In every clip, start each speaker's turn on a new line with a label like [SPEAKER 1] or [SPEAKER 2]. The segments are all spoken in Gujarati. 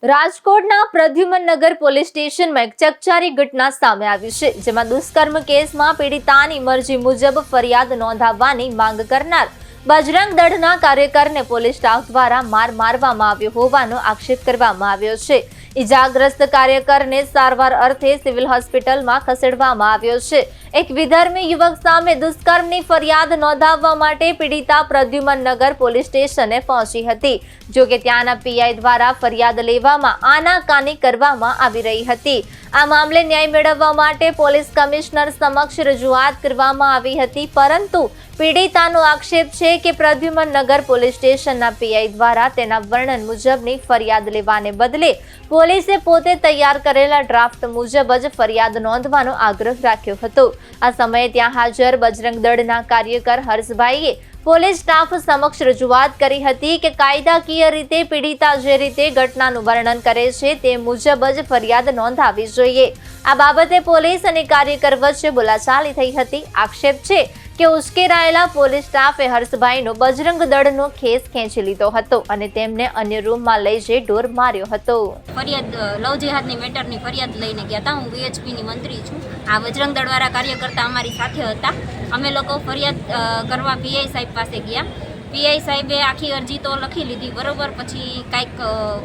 [SPEAKER 1] રાજકોટના પ્રદ્યુમનનગર પોલીસ સ્ટેશનમાં એક ચકચારી ઘટના સામે આવી છે, જેમાં દુષ્કર્મ કેસમાં પીડિતાની મરજી મુજબ ફરિયાદ નોંધાવવાની માંગ કરનાર બજરંગ દળના કાર્યકરને પોલીસ સ્ટાફ દ્વારા માર મારવામાં આવ્યો હોવાનો આક્ષેપ કરવામાં આવ્યો છે। ઇજાગ્રસ્ત કાર્યકરને સારવાર અર્થે સિવિલ હોસ્પિટલમાં ખસેડવામાં આવ્યો છે। એક વિધર્મી યુવક સામે દુષ્કર્મની ફરિયાદ નોંધાવવા માટે પીડિતા પ્રદ્યુમનનગર પોલીસ સ્ટેશને પહોંચી હતી, જો કે ત્યાંના પીઆઈ દ્વારા ફરિયાદ લેવામાં આનાકાની કરવામાં આવી રહી હતી। આ મામલે ન્યાય મેળવવા માટે પોલીસ કમિશનર સમક્ષ રજૂઆત કરવામાં આવી હતી, પરંતુ પીડિતાનો આક્ષેપ છે કે પ્રદ્યુમનનગર પોલીસ સ્ટેશનના પીઆઈ દ્વારા તેના વર્ણન મુજબની ફરિયાદ લેવાને બદલે પોલીસે પોતે તૈયાર કરેલા ડ્રાફ્ટ મુજબ જ ફરિયાદ નોંધવાનો આગ્રહ રાખ્યો હતો। આ સમયે ત્યાં હાજર બજરંગ દળના કાર્યકર હર્ષભાઈએ પોલીસ સ્ટાફ સમક્ષ રજૂઆત કરી હતી કે કાયદાકીય રીતે પીડિતા જે રીતે ઘટનાનું વર્ણન કરે છે તે મુજબ જ ફરિયાદ નોંધાવવી જોઈએ। આ બાબતે પોલીસ અને કાર્યકર વચ્ચે બોલાચાલી થઈ હતી। આક્ષેપ છે કે ઉશ્કેરાયેલા પોલીસ સ્ટાફે હર્ષભાઈનો બજરંગ દળનો ખેસ ખેંચી લીધો હતો અને તેમને અન્ય રૂમમાં લઈ જઈ ઢોર માર્યો હતો।
[SPEAKER 2] ફરિયાદ લવ જેહાદની મેટરની ફરિયાદ લઈને ગયા હતા। હું વીએચપીની મંત્રી છું। આ બજરંગ દળવાળા કાર્યકર્તા અમારી સાથે હતા। અમે લોકો ફરિયાદ કરવા પીઆઈ સાહેબ પાસે ગયા। પીઆઈ સાહેબે આખી અરજી તો લખી લીધી, બરોબર। પછી કાંઈક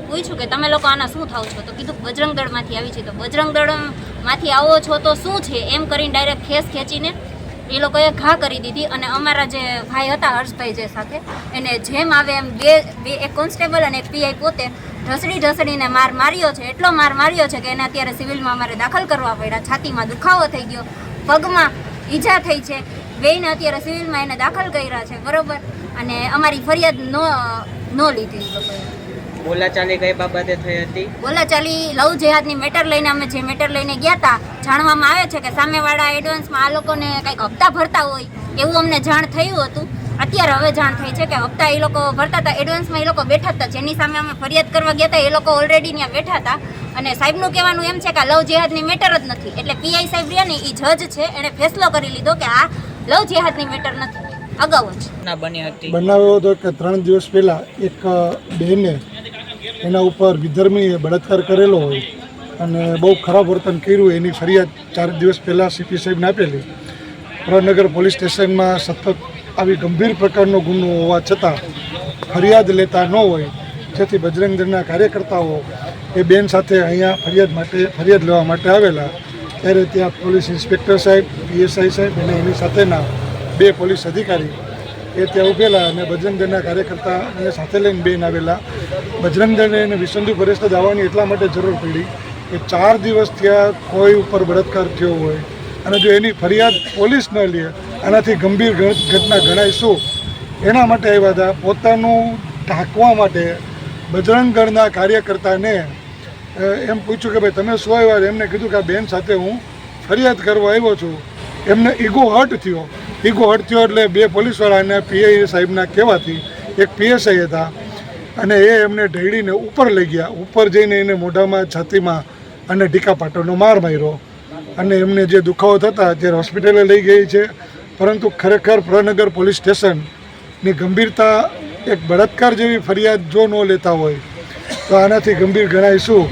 [SPEAKER 2] પૂછ્યું કે તમે લોકો આના શું થાવ છો, તો કીધું બજરંગ દળમાંથી આવી છે। તો બજરંગ દળમાંથી આવો છો તો શું છે એમ કરીને ડાયરેક્ટ ખેસ ખેંચીને એ લોકોએ ઘા કરી દીધી અને અમારા જે ભાઈ હતા હર્ષભાઈ જે સાથે એને જેમ આવે એમ બે એક કોન્સ્ટેબલ અને એક પીઆઈ પોતે ઢસડીને માર્યો છે। એટલો માર માર્યો છે કે એને અત્યારે સિવિલમાં અમારે દાખલ કરવા પડ્યા। છાતીમાં દુખાવો થઈ ગયો, પગમાં ઈજા થઈ છે, બેયને અત્યારે સિવિલમાં એને દાખલ કર્યા છે, બરોબર। અને અમારી ફરિયાદ નો લીધી એ લોકોએ।
[SPEAKER 3] બોલાચાલી કઈ બાબતે થઈ હતી?
[SPEAKER 2] બોલાચાલી લવ જેહાદની મેટર લઈને અમે જે મેટર લઈને ગયા હતા, જાણવામાં આવે છે કે સામેવાળા એડવાન્સમાં આ લોકોને કંઈક હપ્તા ભરતા હોય એવું અમને જાણ થયું હતું। અત્યારે હવે જાણ થઈ છે કે હપ્તા એ લોકો ભરતા હતા, એડવાન્સમાં એ લોકો બેઠા હતા, જેની સામે અમે ફરિયાદ કરવા ગયા હતા એ લોકો ઓલરેડી ત્યાં બેઠા હતા। અને સાહેબનું કહેવાનું એમ છે કે આ લવ જેહાદની મેટર જ નથી, એટલે પીઆઈ સાહેબ રહ્યા ને એ જજ છે, એણે ફેસલો કરી લીધો કે આ લવ જેહાદની મેટર નથી, અગાઉ જ
[SPEAKER 3] બની હતી।
[SPEAKER 4] બનાવ એવો હતો કે 3 દિવસ પહેલા એક બહેને એના ઉપર વિધર્મીએ બળાત્કાર કરેલો હોય અને બહુ ખરાબ વર્તન કર્યું, એની ફરિયાદ 4 દિવસ પહેલાં સીપી સાહેબને આપેલી। પ્રનગર પોલીસ સ્ટેશનમાં સતત આવી ગંભીર પ્રકારનો ગુનો હોવા છતાં ફરિયાદ લેતા ન હોય, જેથી બજરંગ દળના કાર્યકર્તાઓ એ બેન સાથે અહીંયા ફરિયાદ લેવા માટે આવેલા। ત્યારે ત્યાં પોલીસ ઇન્સ્પેક્ટર સાહેબ, પીએસઆઈ સાહેબ અને એની સાથેના 2 પોલીસ અધિકારી એ ત્યાં ઉભેલા અને બજરંગ દળના કાર્યકર્તા એને સાથે લઈને બેન આવેલા। બજરંગ દળને એને વિસંધુ ફરિયાદ આવવાની એટલા માટે જરૂર પડી કે 4 દિવસ ત્યાં કોઈ ઉપર બળાત્કાર થયો હોય અને જો એની ફરિયાદ પોલીસ ન લે, આનાથી ગંભીર ઘટના ગણાય શું, એના માટે આવ્યા હતા। પોતાનું ઢાંકવા માટે બજરંગ દળના કાર્યકર્તાને એમ પૂછ્યું કે ભાઈ તમે શું આવ્યા? એમને કીધું કે આ બેન સાથે હું ફરિયાદ કરવા આવ્યો છું। એમને ઈગો હર્ટ થયો એટલે 2 પોલીસવાળાને પીઆઈ સાહેબના કહેવાથી એક પીએસઆઈ હતા અને એ એમને ઢળીને ઉપર લઈ ગયા। ઉપર જઈને એને મોઢામાં, છાતીમાં અને ઢીકા પાટોનો માર માર્યો અને એમને જે દુખાવો થતા અત્યારે હોસ્પિટલે લઈ ગઈ છે। પરંતુ ખરેખર પ્રનગર પોલીસ સ્ટેશનની ગંભીરતા, એક બળાત્કાર જેવી ફરિયાદ જો ન લેતા હોય તો આનાથી ગંભીર ગણાય શું।